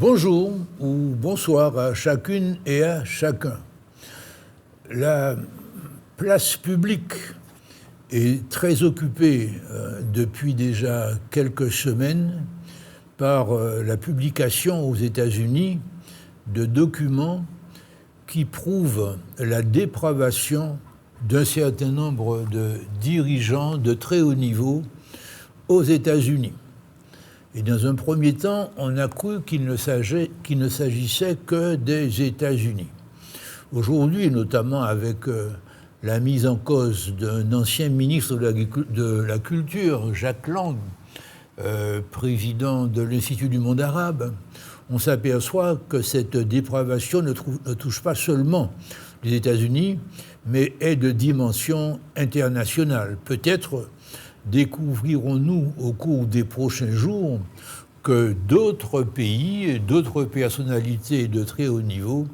Bonjour ou bonsoir à chacune et à chacun. La place publique est très occupée depuis déjà quelques semaines par la publication aux États-Unis de documents qui prouvent la dépravation d'un certain nombre de dirigeants de très haut niveau aux États-Unis. Et dans un premier temps, on a cru qu'il ne s'agissait que des États-Unis. Aujourd'hui, notamment avec la mise en cause d'un ancien ministre de la Culture, Jack Lang, président de l'Institut du monde arabe, on s'aperçoit que cette dépravation ne touche pas seulement les États-Unis, mais est de dimension internationale. Peut-être découvrirons-nous au cours des prochains jours que d'autres pays et d'autres personnalités de très haut niveau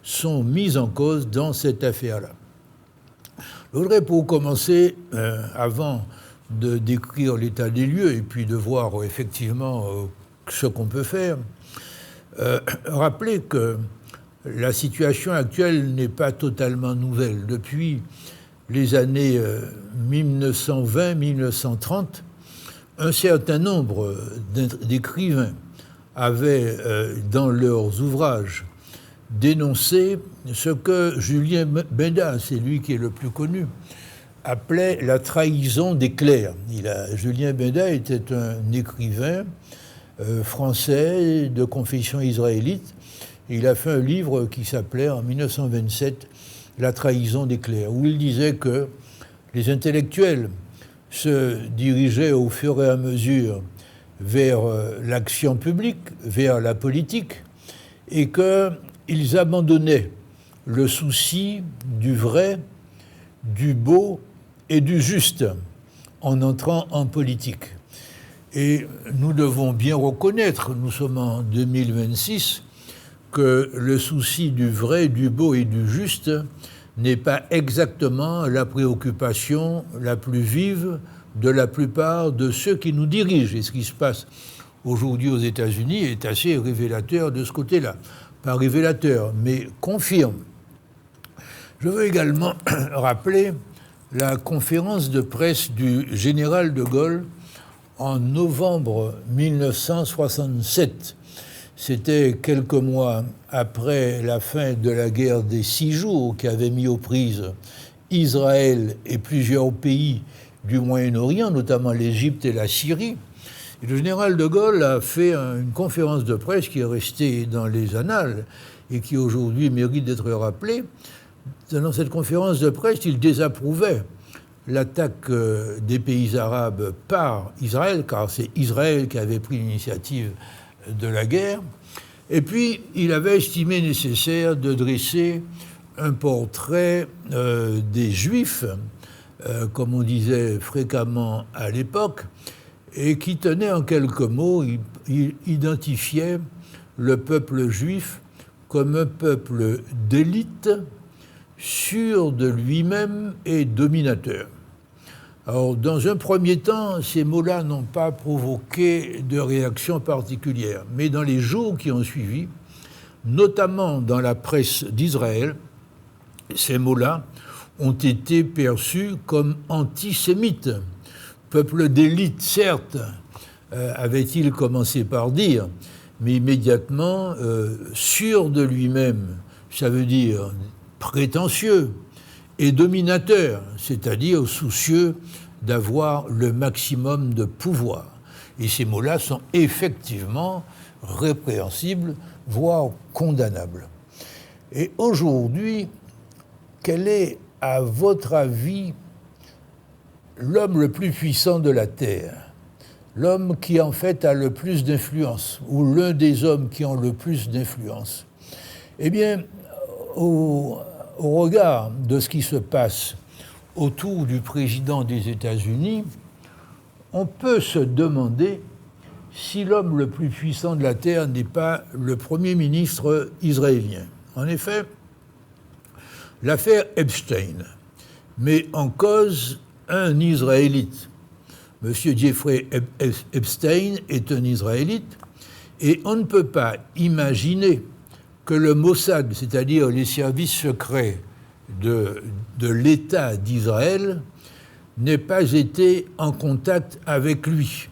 sont mises en cause dans cette affaire-là. Je voudrais, pour commencer, avant de décrire l'état des lieux et puis de voir effectivement ce qu'on peut faire, rappeler que la situation actuelle n'est pas totalement nouvelle. Depuis les années 1920-1930, un certain nombre d'écrivains avaient, dans leurs ouvrages, dénoncé ce que Julien Benda, c'est lui qui est le plus connu, appelait la trahison des clercs. Julien Benda était un écrivain français de confession israélite. Il a fait un livre qui s'appelait, en 1927, La trahison des clercs, où il disait que les intellectuels se dirigeaient au fur et à mesure vers l'action publique, vers la politique, et qu'ils abandonnaient le souci du vrai, du beau et du juste en entrant en politique. Et nous devons bien reconnaître, nous sommes en 2026, que le souci du vrai, du beau et du juste n'est pas exactement la préoccupation la plus vive de la plupart de ceux qui nous dirigent. Et ce qui se passe aujourd'hui aux États-Unis est assez révélateur de ce côté-là. Pas révélateur, mais confirme. Je veux également rappeler la conférence de presse du général de Gaulle en novembre 1967. C'était quelques mois après la fin de la guerre des 6 jours qui avait mis aux prises Israël et plusieurs pays du Moyen-Orient, notamment l'Égypte et la Syrie. Et le général de Gaulle a fait une conférence de presse qui est restée dans les annales et qui aujourd'hui mérite d'être rappelée. Dans cette conférence de presse, il désapprouvait l'attaque des pays arabes par Israël, car c'est Israël qui avait pris l'initiative de la guerre, et puis il avait estimé nécessaire de dresser un portrait des Juifs, comme on disait fréquemment à l'époque, et qui tenait en quelques mots, il identifiait le peuple juif comme un peuple d'élite, sûr de lui-même et dominateur. Alors, dans un premier temps, ces mots-là n'ont pas provoqué de réaction particulière. Mais dans les jours qui ont suivi, notamment dans la presse d'Israël, ces mots-là ont été perçus comme antisémites. Peuple d'élite, certes, avait-il commencé par dire, mais immédiatement, sûr de lui-même, ça veut dire prétentieux, et dominateur, c'est-à-dire soucieux d'avoir le maximum de pouvoir. Et ces mots-là sont effectivement répréhensibles, voire condamnables. Et aujourd'hui, quel est, à votre avis, l'homme le plus puissant de la Terre? L'homme qui, en fait, a le plus d'influence, ou l'un des hommes qui ont le plus d'influence? Eh bien, au regard de ce qui se passe autour du président des États-Unis, on peut se demander si l'homme le plus puissant de la Terre n'est pas le Premier ministre israélien. En effet, l'affaire Epstein met en cause un Israélite, M. Jeffrey Epstein est un Israélite, et on ne peut pas imaginer que le Mossad, c'est-à-dire les services secrets de l'État d'Israël, n'ait pas été en contact avec lui,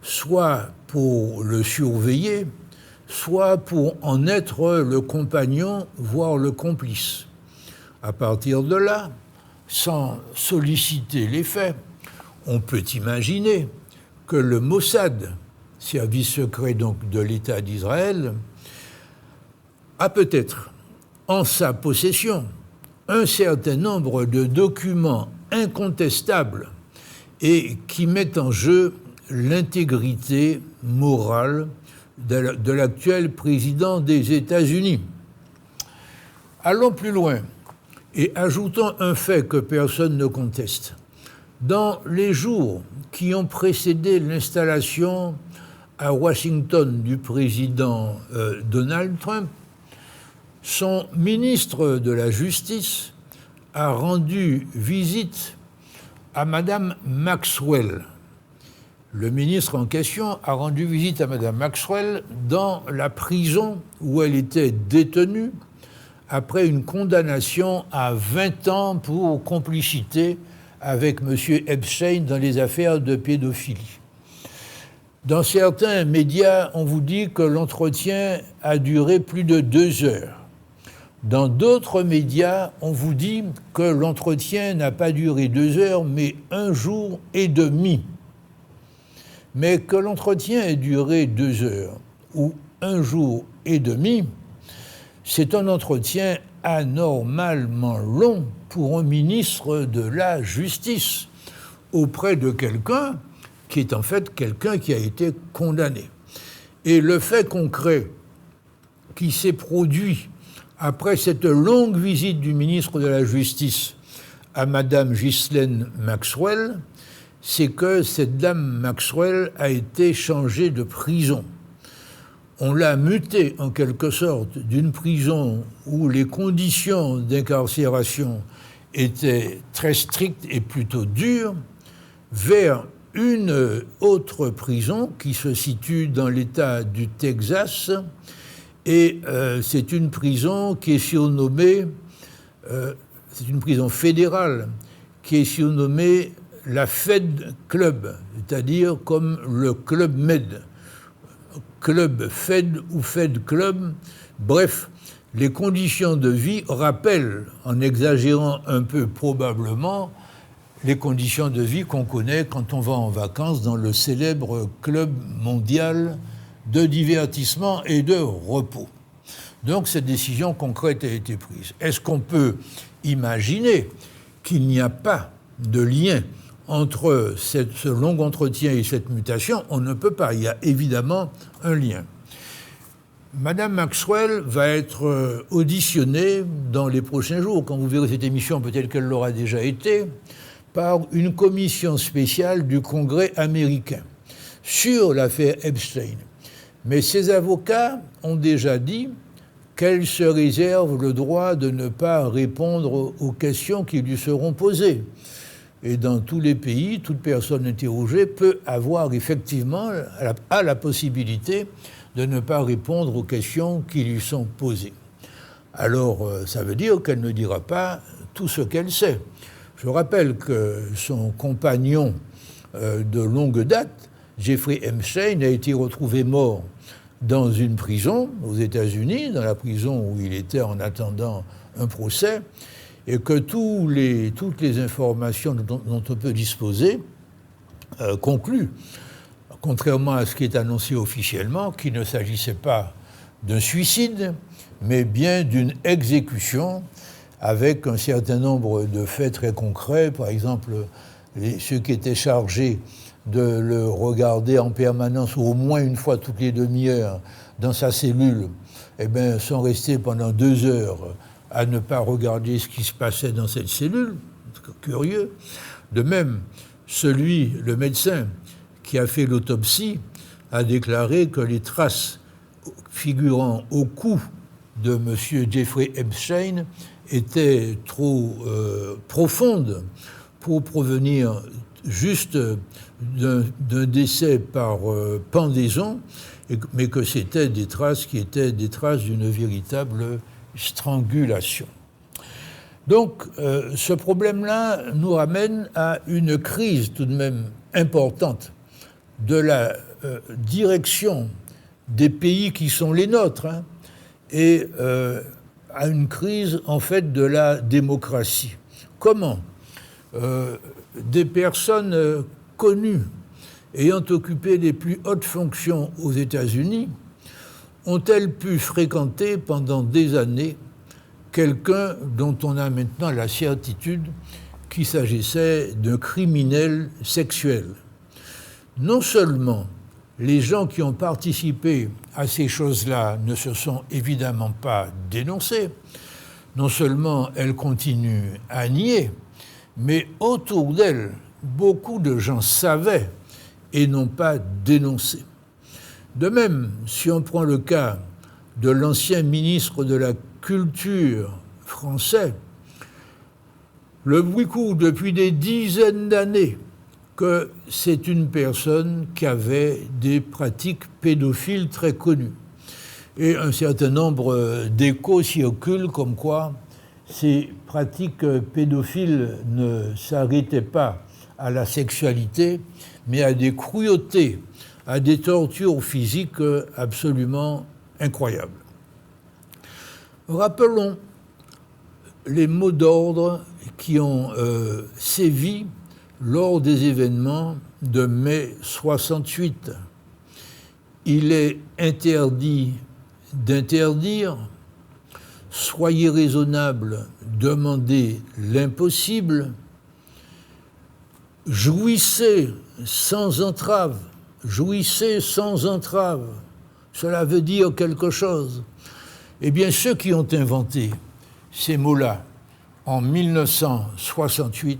soit pour le surveiller, soit pour en être le compagnon, voire le complice. À partir de là, sans solliciter les faits, on peut imaginer que le Mossad, service secret donc de l'État d'Israël, a peut-être en sa possession un certain nombre de documents incontestables et qui mettent en jeu l'intégrité morale de l'actuel président des États-Unis. Allons plus loin et ajoutons un fait que personne ne conteste. Dans les jours qui ont précédé l'installation à Washington du président Donald Trump, son ministre de la Justice a rendu visite à Madame Maxwell. Le ministre en question a rendu visite à Madame Maxwell dans la prison où elle était détenue après une condamnation à 20 ans pour complicité avec M. Epstein dans les affaires de pédophilie. Dans certains médias, on vous dit que l'entretien a duré plus de 2 heures. Dans d'autres médias, on vous dit que l'entretien n'a pas duré 2 heures, mais 1 jour et demi. Mais que l'entretien ait duré 2 heures ou 1 jour et demi, c'est un entretien anormalement long pour un ministre de la Justice auprès de quelqu'un qui est en fait quelqu'un qui a été condamné. Et le fait concret qui s'est produit après cette longue visite du ministre de la Justice à Madame Ghislaine Maxwell, c'est que cette dame Maxwell a été changée de prison. On l'a mutée en quelque sorte d'une prison où les conditions d'incarcération étaient très strictes et plutôt dures vers une autre prison qui se situe dans l'État du Texas. Et c'est une prison qui est surnommée, c'est une prison fédérale qui est surnommée la Fed Club, c'est-à-dire comme le Club Med, Club Fed ou Fed Club. Bref, les conditions de vie rappellent, en exagérant un peu probablement, les conditions de vie qu'on connaît quand on va en vacances dans le célèbre Club mondial de divertissement et de repos. Donc cette décision concrète a été prise. Est-ce qu'on peut imaginer qu'il n'y a pas de lien entre ce long entretien et cette mutation? On ne peut pas. Il y a évidemment un lien. Madame Maxwell va être auditionnée dans les prochains jours. Quand vous verrez cette émission, peut-être qu'elle l'aura déjà été, par une commission spéciale du Congrès américain sur l'affaire Epstein. Mais ses avocats ont déjà dit qu'elle se réserve le droit de ne pas répondre aux questions qui lui seront posées. Et dans tous les pays, toute personne interrogée peut avoir effectivement la possibilité de ne pas répondre aux questions qui lui sont posées. Alors, ça veut dire qu'elle ne dira pas tout ce qu'elle sait. Je rappelle que son compagnon de longue date, Jeffrey Epstein, a été retrouvé mort dans une prison aux États-Unis, dans la prison où il était en attendant un procès, et que toutes les informations dont on peut disposer concluent, contrairement à ce qui est annoncé officiellement, qu'il ne s'agissait pas d'un suicide, mais bien d'une exécution avec un certain nombre de faits très concrets, par exemple ceux qui étaient chargés de le regarder en permanence, ou au moins une fois toutes les demi-heures, dans sa cellule, sont restés pendant 2 heures à ne pas regarder ce qui se passait dans cette cellule. Curieux. De même, le médecin qui a fait l'autopsie a déclaré que les traces figurant au cou de M. Jeffrey Epstein étaient trop profondes pour provenir juste d'un décès par pendaison, mais que c'était des traces qui étaient des traces d'une véritable strangulation. Donc, ce problème-là nous ramène à une crise tout de même importante de la direction des pays qui sont les nôtres, hein, et à une crise, en fait, de la démocratie. Comment des personnes connues ayant occupé les plus hautes fonctions aux États-Unis ont-elles pu fréquenter pendant des années quelqu'un dont on a maintenant la certitude qu'il s'agissait d'un criminel sexuel? Non seulement les gens qui ont participé à ces choses-là ne se sont évidemment pas dénoncés, non seulement elles continuent à nier, mais autour d'elles, beaucoup de gens savaient et n'ont pas dénoncé. De même, si on prend le cas de l'ancien ministre de la Culture français, le bruit court depuis des dizaines d'années que c'est une personne qui avait des pratiques pédophiles très connues. Et un certain nombre d'échos circulent comme quoi ces pratiques pédophiles ne s'arrêtaient pas à la sexualité, mais à des cruautés, à des tortures physiques absolument incroyables. Rappelons les mots d'ordre qui ont sévi lors des événements de mai 68. Il est interdit d'interdire, soyez raisonnable, demandez l'impossible, jouissez sans entrave, jouissez sans entrave. Cela veut dire quelque chose. Eh bien, ceux qui ont inventé ces mots-là en 1968,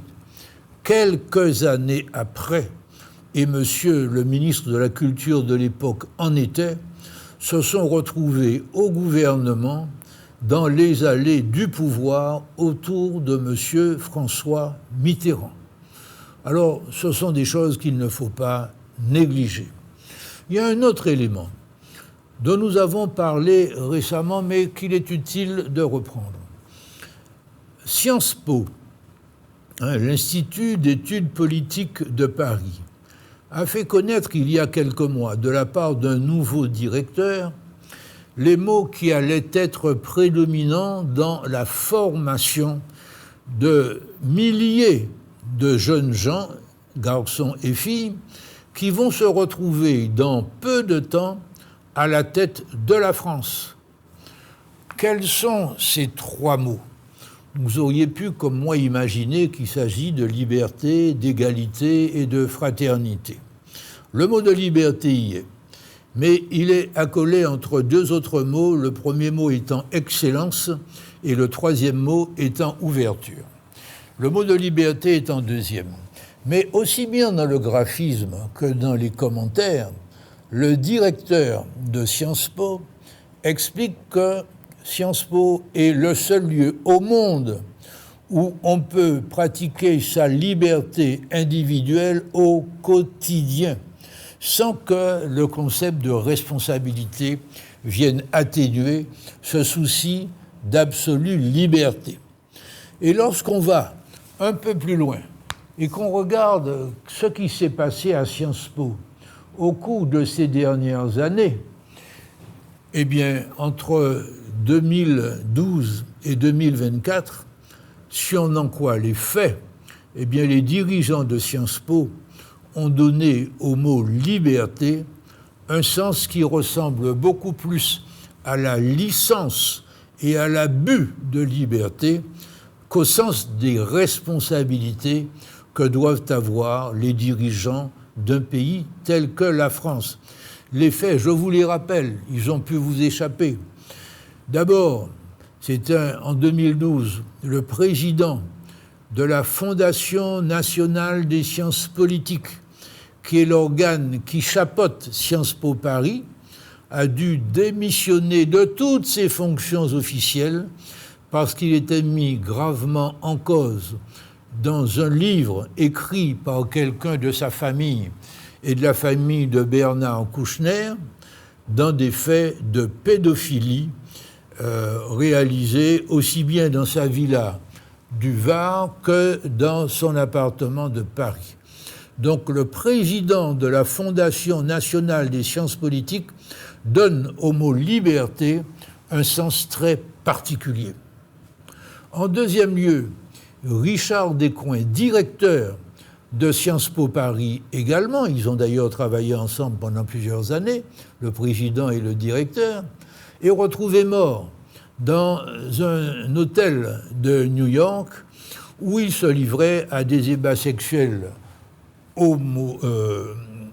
quelques années après, et monsieur le ministre de la Culture de l'époque en était, se sont retrouvés au gouvernement dans les allées du pouvoir autour de monsieur François Mitterrand. Alors, ce sont des choses qu'il ne faut pas négliger. Il y a un autre élément dont nous avons parlé récemment, mais qu'il est utile de reprendre. Sciences Po, l'Institut d'études politiques de Paris, a fait connaître il y a quelques mois, de la part d'un nouveau directeur, les mots qui allaient être prédominants dans la formation de milliers de jeunes gens, garçons et filles, qui vont se retrouver dans peu de temps à la tête de la France. Quels sont ces trois mots? Vous auriez pu, comme moi, imaginer qu'il s'agit de liberté, d'égalité et de fraternité. Le mot de liberté y est, mais il est accolé entre deux autres mots, le premier mot étant excellence et le troisième mot étant ouverture. Le mot de liberté est en deuxième. Mais aussi bien dans le graphisme que dans les commentaires, le directeur de Sciences Po explique que Sciences Po est le seul lieu au monde où on peut pratiquer sa liberté individuelle au quotidien, sans que le concept de responsabilité vienne atténuer ce souci d'absolue liberté. Et lorsqu'on va un peu plus loin et qu'on regarde ce qui s'est passé à Sciences Po au cours de ces dernières années, eh bien, entre 2012 et 2024, si on en croit les faits, eh bien, les dirigeants de Sciences Po ont donné au mot « liberté » un sens qui ressemble beaucoup plus à la licence et à l'abus de liberté qu'au sens des responsabilités que doivent avoir les dirigeants d'un pays tel que la France. Les faits, je vous les rappelle, ils ont pu vous échapper. D'abord, c'était en 2012 le président de la Fondation nationale des sciences politiques, qui est l'organe qui chapeaute Sciences Po Paris, a dû démissionner de toutes ses fonctions officielles parce qu'il était mis gravement en cause dans un livre écrit par quelqu'un de sa famille et de la famille de Bernard Kouchner, dans des faits de pédophilie réalisés aussi bien dans sa villa du Var que dans son appartement de Paris. Donc le président de la Fondation nationale des sciences politiques donne au mot liberté un sens très particulier. En deuxième lieu, Richard Descoings, directeur de Sciences Po Paris également, ils ont d'ailleurs travaillé ensemble pendant plusieurs années, le président et le directeur, est retrouvé mort dans un hôtel de New York où il se livrait à des ébats sexuels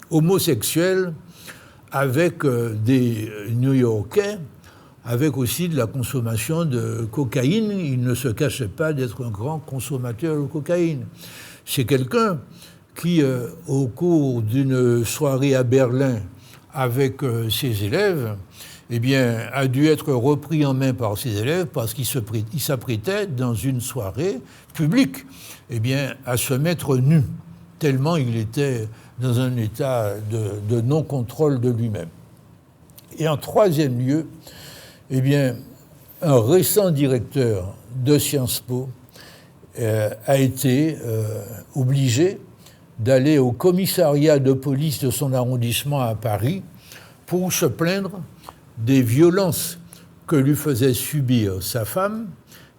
homosexuels avec des New-Yorkais, avec aussi de la consommation de cocaïne. Il ne se cachait pas d'être un grand consommateur de cocaïne. C'est quelqu'un qui, au cours d'une soirée à Berlin avec ses élèves, eh bien, a dû être repris en main par ses élèves parce qu'il s'apprêtait dans une soirée publique, eh bien, à se mettre nu, tellement il était dans un état de non-contrôle de lui-même. Et en troisième lieu, eh bien, un récent directeur de Sciences Po a été obligé d'aller au commissariat de police de son arrondissement à Paris pour se plaindre des violences que lui faisait subir sa femme,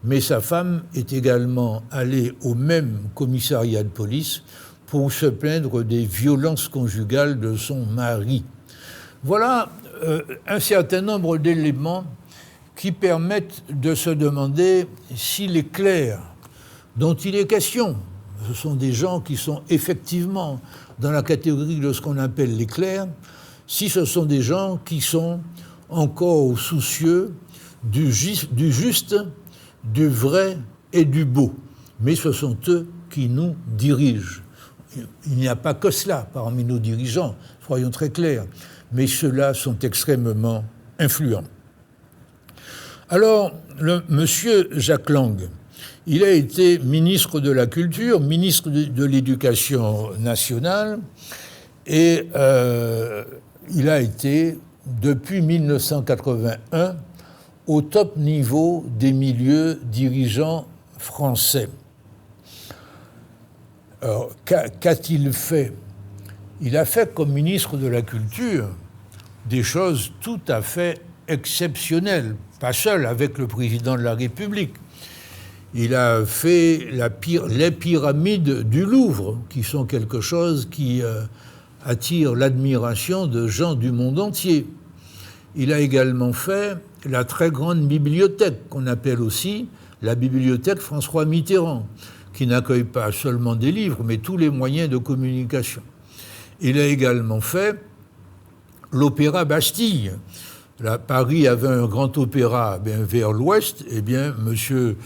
mais sa femme est également allée au même commissariat de police pour se plaindre des violences conjugales de son mari. Voilà un certain nombre d'éléments qui permettent de se demander si les clercs dont il est question, ce sont des gens qui sont effectivement dans la catégorie de ce qu'on appelle les clercs, si ce sont des gens qui sont encore soucieux du juste, du vrai et du beau. Mais ce sont eux qui nous dirigent. Il n'y a pas que cela parmi nos dirigeants, soyons très clairs, mais ceux-là sont extrêmement influents. Alors, monsieur Jack Lang, il a été ministre de la Culture, ministre de l'Éducation nationale, et il a été, depuis 1981, au top niveau des milieux dirigeants français. Alors, qu'a-t-il fait ? Il a fait, comme ministre de la Culture, des choses tout à fait exceptionnelles, pas seul avec le président de la République. Il a fait les pyramides du Louvre, qui sont quelque chose qui attire l'admiration de gens du monde entier. Il a également fait la très grande bibliothèque, qu'on appelle aussi la bibliothèque François Mitterrand, qui n'accueille pas seulement des livres, mais tous les moyens de communication. Il a également fait l'Opéra Bastille. Là, Paris avait un grand opéra vers l'ouest, eh bien, monsieur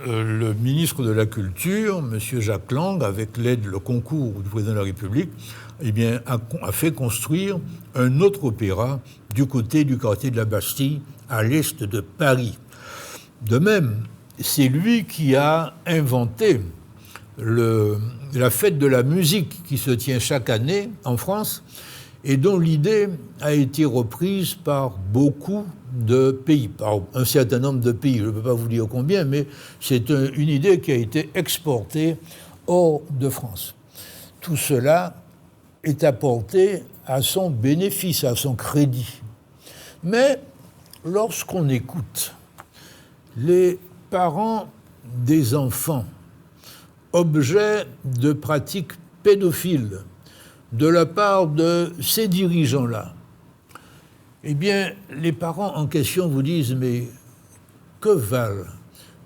le ministre de la Culture, M. Jack Lang, avec l'aide, le concours du président de la République, eh bien, a fait construire un autre opéra du côté du quartier de la Bastille, à l'est de Paris. De même, c'est lui qui a inventé la fête de la musique qui se tient chaque année en France et dont l'idée a été reprise par beaucoup de pays, par un certain nombre de pays, je ne peux pas vous dire combien, mais c'est une idée qui a été exportée hors de France. Tout cela est apporté à son bénéfice, à son crédit. Mais lorsqu'on écoute les parents des enfants objets de pratiques pédophiles de la part de ces dirigeants-là, eh bien, les parents en question vous disent « Mais que valent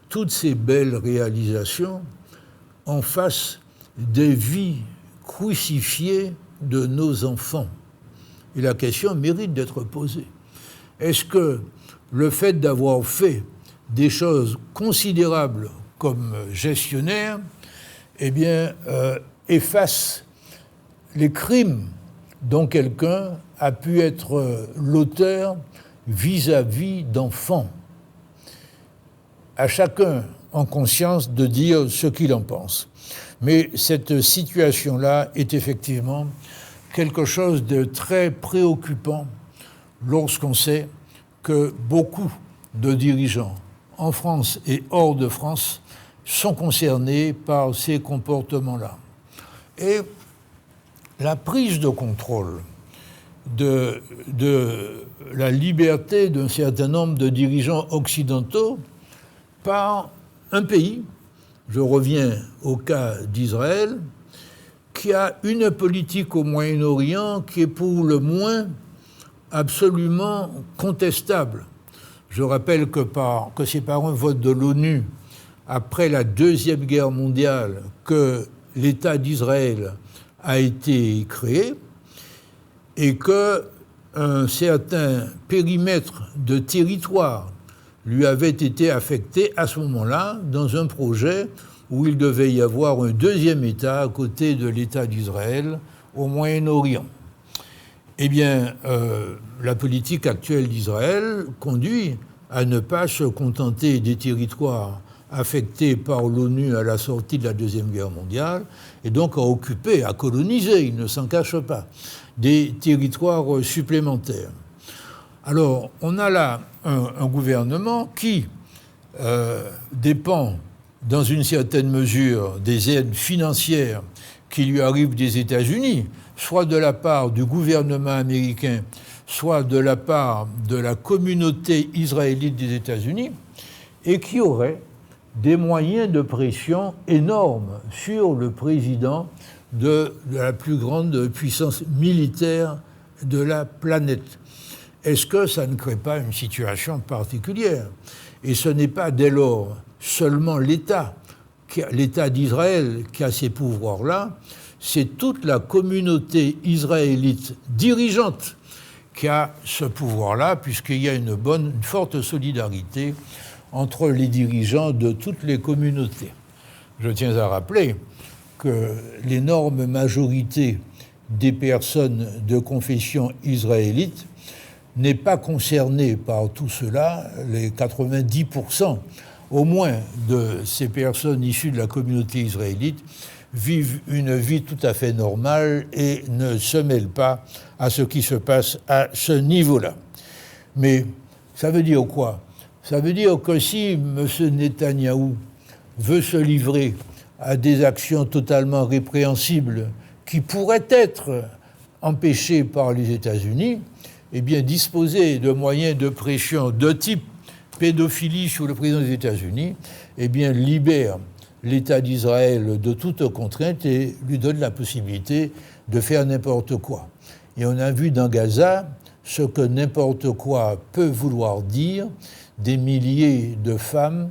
toutes ces belles réalisations en face des vies crucifiées de nos enfants ?» Et la question mérite d'être posée. Est-ce que le fait d'avoir fait des choses considérables comme gestionnaire, eh bien, efface les crimes dont quelqu'un a pu être l'auteur vis-à-vis d'enfants? À chacun en conscience de dire ce qu'il en pense. Mais cette situation-là est effectivement quelque chose de très préoccupant lorsqu'on sait que beaucoup de dirigeants en France et hors de France sont concernés par ces comportements-là. Et la prise de contrôle de la liberté d'un certain nombre de dirigeants occidentaux par un pays, je reviens au cas d'Israël, qui a une politique au Moyen-Orient qui est pour le moins absolument contestable. Je rappelle que c'est par un vote de l'ONU, après la Deuxième Guerre mondiale, que l'État d'Israël a été créé et qu'un certain périmètre de territoire lui avait été affecté à ce moment-là dans un projet où il devait y avoir un deuxième État à côté de l'État d'Israël au Moyen-Orient. Eh bien, la politique actuelle d'Israël conduit à ne pas se contenter des territoires affectés par l'ONU à la sortie de la Deuxième Guerre mondiale, et donc à occuper, à coloniser, il ne s'en cache pas, des territoires supplémentaires. Alors, on a là un gouvernement qui dépend, dans une certaine mesure, des aides financières qui lui arrivent des États-Unis, soit de la part du gouvernement américain, soit de la part de la communauté israélite des États-Unis, et qui aurait des moyens de pression énormes sur le président de la plus grande puissance militaire de la planète. Est-ce que ça ne crée pas une situation particulière ? Et ce n'est pas dès lors seulement l'État d'Israël qui a ces pouvoirs-là, c'est toute la communauté israélite dirigeante qui a ce pouvoir-là, puisqu'il y a une forte solidarité entre les dirigeants de toutes les communautés. Je tiens à rappeler que l'énorme majorité des personnes de confession israélite n'est pas concernée par tout cela. Les 90% au moins de ces personnes issues de la communauté israélite vivent une vie tout à fait normale et ne se mêlent pas à ce qui se passe à ce niveau-là. Mais ça veut dire quoi ? Ça veut dire que si M. Netanyahou veut se livrer à des actions totalement répréhensibles qui pourraient être empêchées par les États-Unis, eh bien disposer de moyens de pression de type pédophilie sur le président des États-Unis, eh bien libère l'État d'Israël de toute contrainte et lui donne la possibilité de faire n'importe quoi. Et on a vu dans Gaza ce que n'importe quoi peut vouloir dire, des milliers de femmes,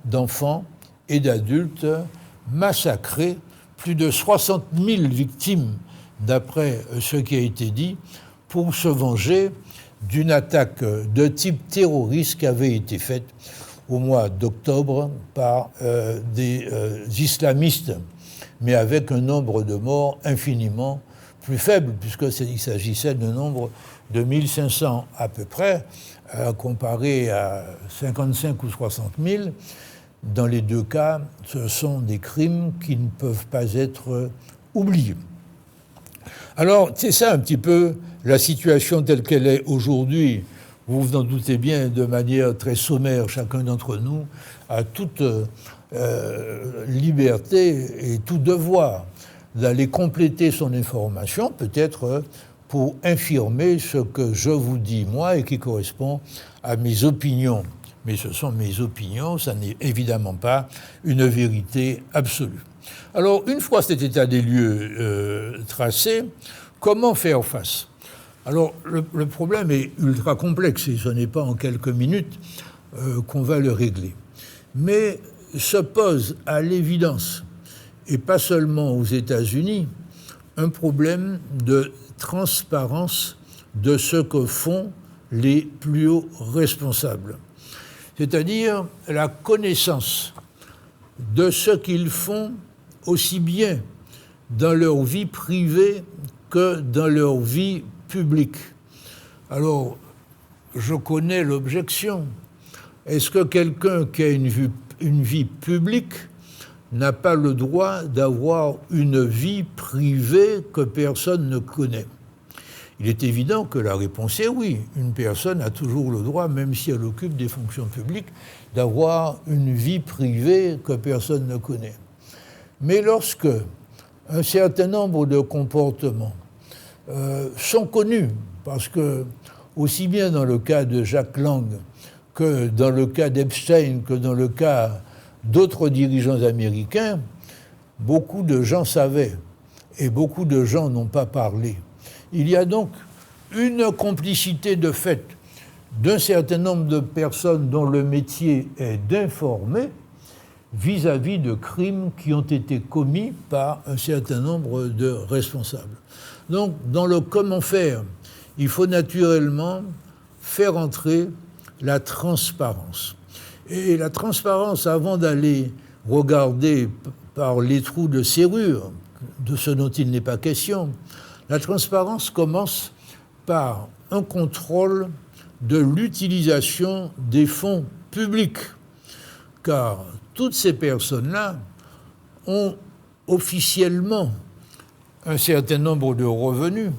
d'enfants et d'adultes massacrés, plus de 60 000 victimes d'après ce qui a été dit, pour se venger d'une attaque de type terroriste qui avait été faite au mois d'octobre par des islamistes, mais avec un nombre de morts infiniment plus faible, puisqu'il s'agissait d'un nombre de 1500 à peu près, comparé à 55 ou 60 000. Dans les deux cas, ce sont des crimes qui ne peuvent pas être oubliés. Alors, c'est ça un petit peu la situation telle qu'elle est aujourd'hui. Vous vous en doutez bien, de manière très sommaire, chacun d'entre nous a toute liberté et tout devoir d'aller compléter son information, peut-être pour infirmer ce que je vous dis, moi, et qui correspond à mes opinions. Mais ce sont mes opinions, ça n'est évidemment pas une vérité absolue. Alors, une fois cet état des lieux tracé, comment faire face ? Alors, le problème est ultra complexe et ce n'est pas en quelques minutes qu'on va le régler. Mais se pose à l'évidence, et pas seulement aux États-Unis, un problème de transparence de ce que font les plus hauts responsables. C'est-à-dire la connaissance de ce qu'ils font aussi bien dans leur vie privée que dans leur vie publique. Alors, je connais l'objection. est-ce que quelqu'un qui a une vie publique n'a pas le droit d'avoir une vie privée que personne ne connaît? Il est évident que la réponse est oui. Une personne a toujours le droit, même si elle occupe des fonctions publiques, d'avoir une vie privée que personne ne connaît. Mais lorsque un certain nombre de comportements sont connus, parce que aussi bien dans le cas de Jack Lang que dans le cas d'Epstein, que dans le cas d'autres dirigeants américains, beaucoup de gens savaient et beaucoup de gens n'ont pas parlé. Il y a donc une complicité de fait d'un certain nombre de personnes dont le métier est d'informer vis-à-vis de crimes qui ont été commis par un certain nombre de responsables. Donc, dans le comment faire, il faut naturellement faire entrer la transparence. Et la transparence, avant d'aller regarder par les trous de serrure, de ce dont il n'est pas question, la transparence commence par un contrôle de l'utilisation des fonds publics. Car toutes ces personnes-là ont officiellement un certain nombre de revenus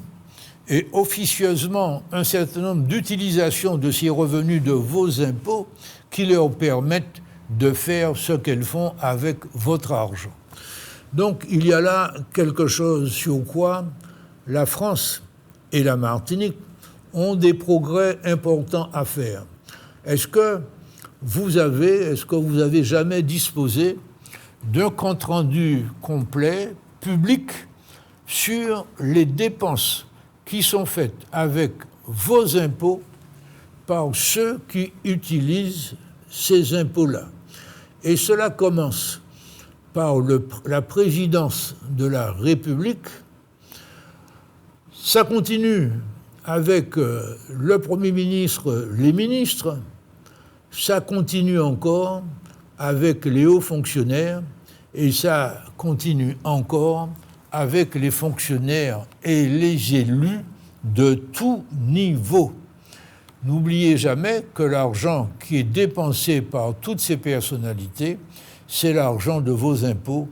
et officieusement un certain nombre d'utilisations de ces revenus de vos impôts qui leur permettent de faire ce qu'elles font avec votre argent. Donc il y a là quelque chose sur quoi la France et la Martinique ont des progrès importants à faire. Est-ce que vous avez jamais disposé d'un compte-rendu complet, public, sur les dépenses qui sont faites avec vos impôts par ceux qui utilisent ces impôts-là? Et cela commence par la présidence de la République. Ça continue avec le Premier ministre, les ministres. Ça continue encore avec les hauts fonctionnaires. Et ça continue encore avec les fonctionnaires et les élus de tout niveau. N'oubliez jamais que l'argent qui est dépensé par toutes ces personnalités, c'est l'argent de vos impôts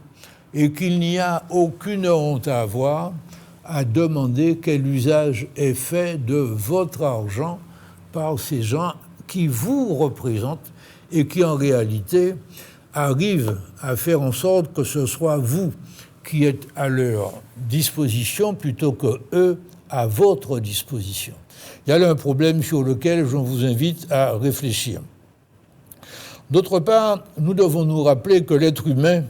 et qu'il n'y a aucune honte à avoir à demander quel usage est fait de votre argent par ces gens qui vous représentent et qui en réalité arrivent à faire en sorte que ce soit vous qui êtes à leur disposition plutôt que eux à votre disposition. Il y a là un problème sur lequel je vous invite à réfléchir. D'autre part, nous devons nous rappeler que l'être humain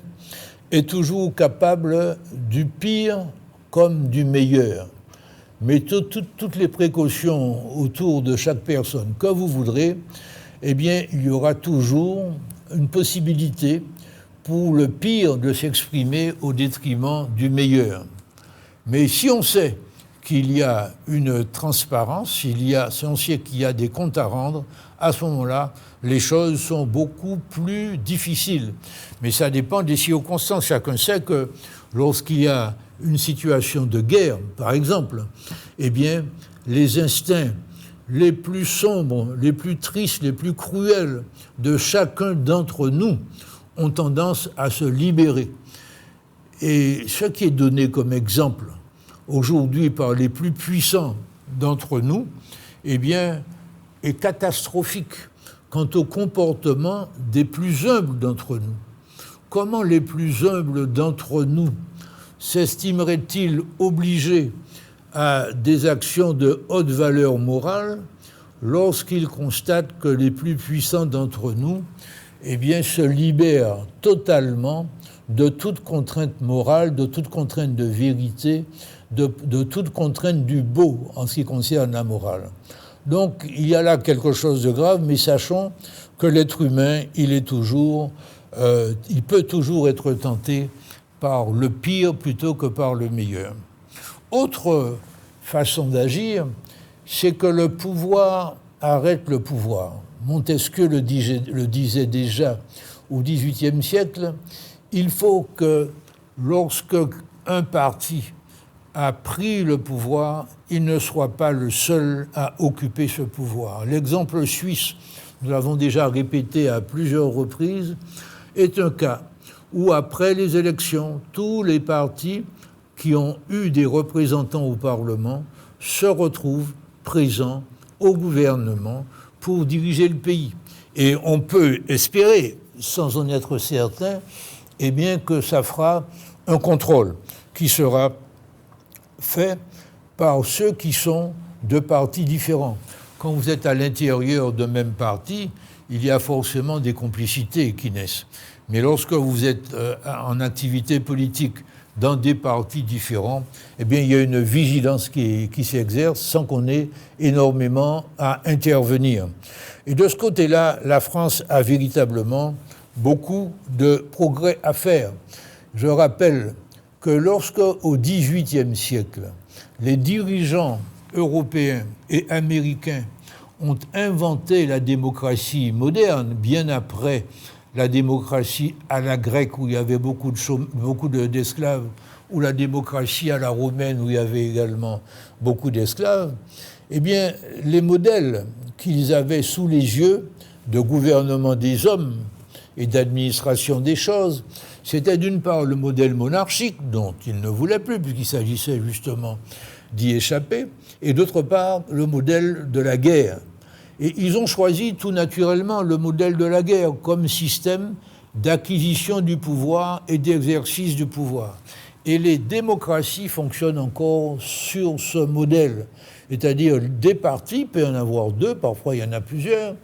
est toujours capable du pire comme du meilleur. Mais toutes les précautions autour de chaque personne que vous voudrez, eh bien, il y aura toujours une possibilité pour le pire de s'exprimer au détriment du meilleur. Mais si on sait qu'il y a une transparence, si on sait qu'il y a des comptes à rendre, à ce moment-là, les choses sont beaucoup plus difficiles. Mais ça dépend des circonstances. Chacun sait que lorsqu'il y a une situation de guerre, par exemple, eh bien, les instincts les plus sombres, les plus tristes, les plus cruels de chacun d'entre nous ont tendance à se libérer. Et ce qui est donné comme exemple aujourd'hui par les plus puissants d'entre nous, eh bien, est catastrophique quant au comportement des plus humbles d'entre nous. Comment les plus humbles d'entre nous s'estimeraient-ils obligés à des actions de haute valeur morale lorsqu'ils constatent que les plus puissants d'entre nous, eh bien, se libèrent totalement de toute contrainte morale, de toute contrainte de vérité, de toute contrainte du beau en ce qui concerne la morale. Donc, il y a là quelque chose de grave, mais sachons que l'être humain, il peut toujours être tenté par le pire plutôt que par le meilleur. Autre façon d'agir, c'est que le pouvoir arrête le pouvoir. Montesquieu le disait déjà au XVIIIe siècle. Il faut que lorsque un parti a pris le pouvoir, il ne soit pas le seul à occuper ce pouvoir. L'exemple suisse nous l'avons déjà répété à plusieurs reprises, est un cas où, après les élections, tous les partis qui ont eu des représentants au Parlement se retrouvent présents au gouvernement pour diriger le pays. Et on peut espérer, sans en être certain, eh bien que ça fera un contrôle qui sera fait par ceux qui sont de partis différents. Quand vous êtes à l'intérieur d'un même parti, il y a forcément des complicités qui naissent. Mais lorsque vous êtes en activité politique dans des partis différents, eh bien, il y a une vigilance qui s'exerce sans qu'on ait énormément à intervenir. Et de ce côté-là, la France a véritablement beaucoup de progrès à faire. Je rappelle que lorsque, au XVIIIe siècle, les dirigeants européens et américains ont inventé la démocratie moderne, bien après la démocratie à la grecque où il y avait beaucoup d'esclaves, ou la démocratie à la romaine où il y avait également beaucoup d'esclaves, eh bien, les modèles qu'ils avaient sous les yeux de gouvernement des hommes et d'administration des choses, c'était d'une part le modèle monarchique, dont ils ne voulaient plus, puisqu'il s'agissait justement d'y échapper, et d'autre part le modèle de la guerre. Et ils ont choisi tout naturellement le modèle de la guerre comme système d'acquisition du pouvoir et d'exercice du pouvoir. Et les démocraties fonctionnent encore sur ce modèle. C'est-à-dire des partis, il peut y en avoir deux, parfois il y en a plusieurs,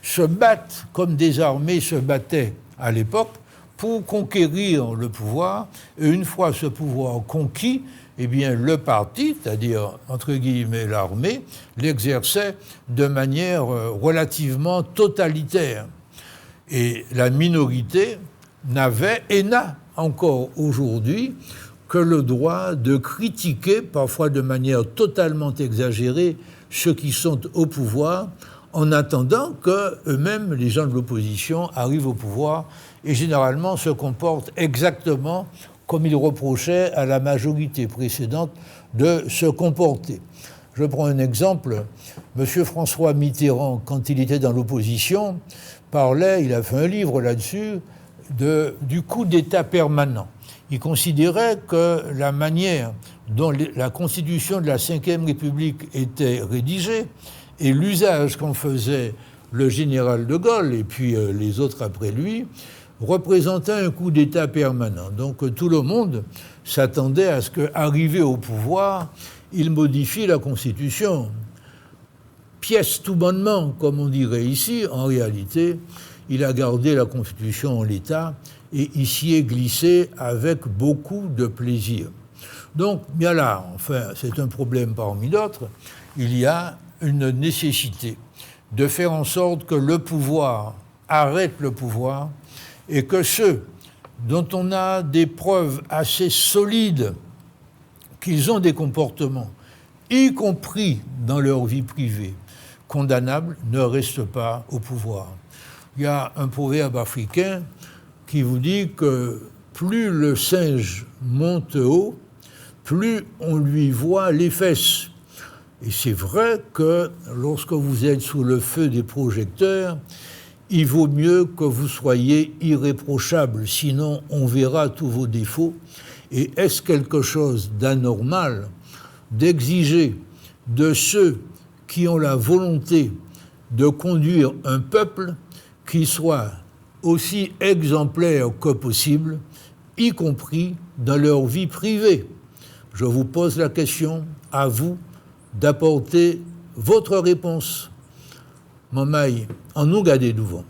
se battent comme des armées se battaient à l'époque pour conquérir le pouvoir. Et une fois ce pouvoir conquis, eh bien, le parti, c'est-à-dire, entre guillemets, l'armée, l'exerçait de manière relativement totalitaire. Et la minorité n'avait et n'a encore aujourd'hui que le droit de critiquer, parfois de manière totalement exagérée, ceux qui sont au pouvoir, en attendant qu'eux-mêmes, les gens de l'opposition, arrivent au pouvoir et généralement se comportent exactement comme il reprochait à la majorité précédente de se comporter. Je prends un exemple. M. François Mitterrand, quand il était dans l'opposition, parlait, il a fait un livre là-dessus, du coup d'État permanent. Il considérait que la manière dont la Constitution de la Ve République était rédigée et l'usage qu'en faisait le général de Gaulle et puis les autres après lui, représentait un coup d'État permanent. Donc tout le monde s'attendait à ce qu'arrivé au pouvoir, il modifie la Constitution. Pièce tout bonnement, comme on dirait ici, en réalité, il a gardé la Constitution en l'état et il s'y est glissé avec beaucoup de plaisir. Donc, bien là, enfin, c'est un problème parmi d'autres, il y a une nécessité de faire en sorte que le pouvoir arrête le pouvoir et que ceux dont on a des preuves assez solides qu'ils ont des comportements, y compris dans leur vie privée, condamnables, ne restent pas au pouvoir. Il y a un proverbe africain qui vous dit que plus le singe monte haut, plus on lui voit les fesses. Et c'est vrai que lorsque vous êtes sous le feu des projecteurs, il vaut mieux que vous soyez irréprochable, sinon on verra tous vos défauts. Et est-ce quelque chose d'anormal d'exiger de ceux qui ont la volonté de conduire un peuple qui soit aussi exemplaire que possible, y compris dans leur vie privée? Je vous pose la question, à vous d'apporter votre réponse. Mamaï, en nous garder devant.